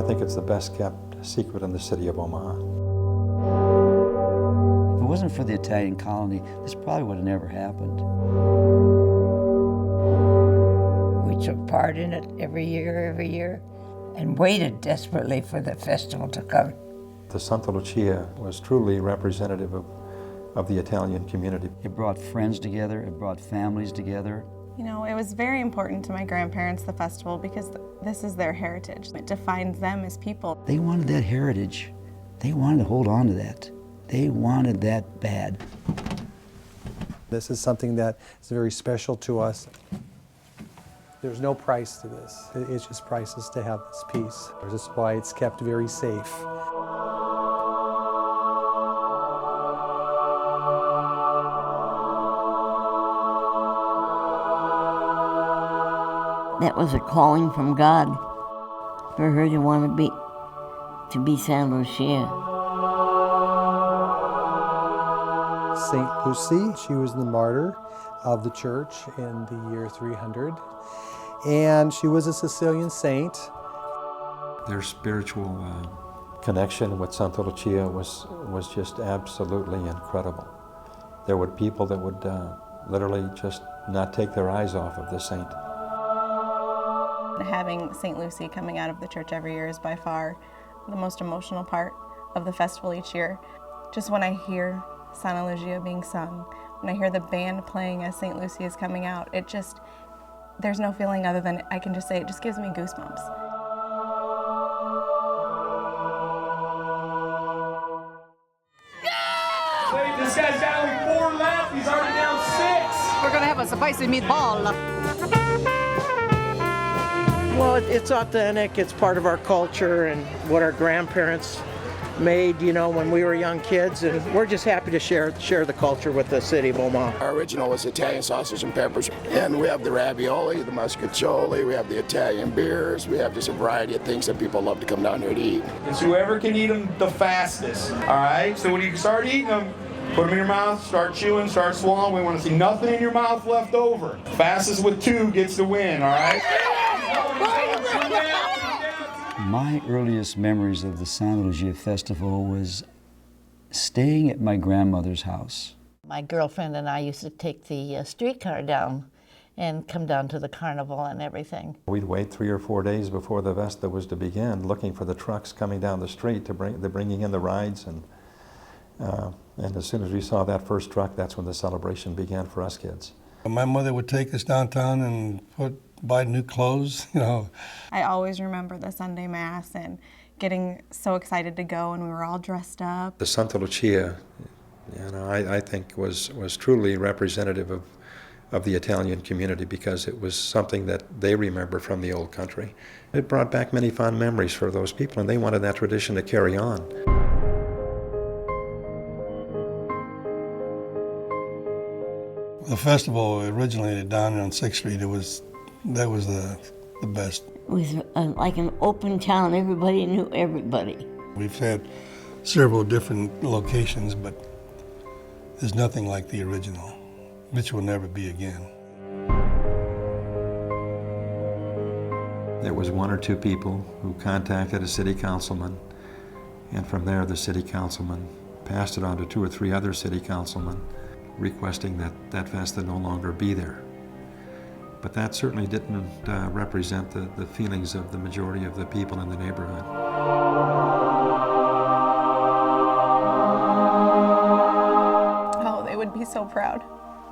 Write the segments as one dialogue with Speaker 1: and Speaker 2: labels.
Speaker 1: I think it's the best kept secret in the city of Omaha.
Speaker 2: If it wasn't for the Italian colony, this probably would have never happened.
Speaker 3: We took part in it every year, and waited desperately for the festival to come.
Speaker 1: The Santa Lucia was truly representative of the Italian community.
Speaker 2: It brought friends together, it brought families together.
Speaker 4: You know, it was very important to my grandparents, the festival, because this is their heritage. It defines them as people.
Speaker 2: They wanted that heritage. They wanted to hold on to that. They wanted that bad.
Speaker 5: This is something that is very special to us. There's no price to this. It's just priceless to have this piece. This is why it's kept very safe.
Speaker 6: That was a calling from God for her to want to be Santa Lucia.
Speaker 5: St. Lucy, she was the martyr of the church in the year 300. And she was a Sicilian saint.
Speaker 1: Their spiritual connection with Santa Lucia was just absolutely incredible. There were people that would literally just not take their eyes off of the saint.
Speaker 4: Having St. Lucy coming out of the church every year is by far the most emotional part of the festival each year. Just when I hear Santa Lucia being sung, when I hear the band playing as St. Lucy is coming out, there's no feeling other than I can just say it just gives me goosebumps.
Speaker 7: Wait, this guy's down with 4 left. He's already down 6.
Speaker 8: We're gonna have a spicy meatball.
Speaker 9: Well, it's authentic. It's part of our culture and what our grandparents made, you know, when we were young kids, and we're just happy to share the culture with the city of Omaha.
Speaker 10: Our original was Italian sausage and peppers, and we have the ravioli, the muscatoli, we have the Italian beers, we have just a variety of things that people love to come down here to eat.
Speaker 7: It's whoever can eat them the fastest, all right? So when you start eating them, put them in your mouth, start chewing, start swallowing. We want to see nothing in your mouth left over. Fastest with 2 gets the win, all right?
Speaker 2: My earliest memories of the Santa Lucia Festival was staying at my grandmother's house.
Speaker 6: My girlfriend and I used to take the streetcar down and come down to the carnival and everything.
Speaker 1: We'd wait 3 or 4 days before the Vesta was to begin, looking for the trucks coming down the street to bringing in the rides, and as soon as we saw that first truck, that's when the celebration began for us kids.
Speaker 11: My mother would take us downtown and buy new clothes, you know.
Speaker 4: I always remember the Sunday Mass and getting so excited to go, and we were all dressed up.
Speaker 1: The Santa Lucia, you know, I think was truly representative of the Italian community, because it was something that they remember from the old country. It brought back many fond memories for those people, and they wanted that tradition to carry on.
Speaker 11: The festival originated down on 6th Street. That was the best.
Speaker 6: It was like an open town. Everybody knew everybody.
Speaker 11: We've had several different locations, but there's nothing like the original, which will never be again.
Speaker 1: There was 1 or 2 people who contacted a city councilman, and from there the city councilman passed it on to 2 or 3 other city councilmen, requesting that Festa no longer be there. But that certainly didn't represent the feelings of the majority of the people in the neighborhood.
Speaker 4: Oh, they would be so proud.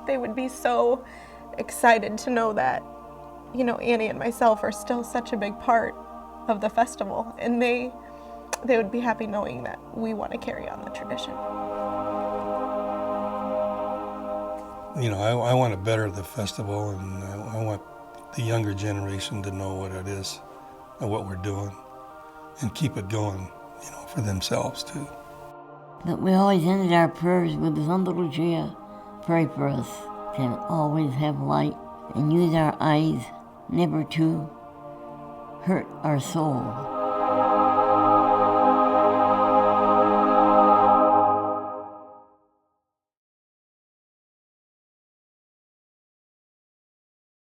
Speaker 4: They would be so excited to know that, you know, Annie and myself are still such a big part of the festival, and they would be happy knowing that we want to carry on the tradition.
Speaker 11: You know, I want to better the festival, and I want the younger generation to know what it is and what we're doing, and keep it going, you know, for themselves too.
Speaker 6: But we always ended our prayers with Santa Lucia. Pray for us to always have light and use our eyes never to hurt our soul.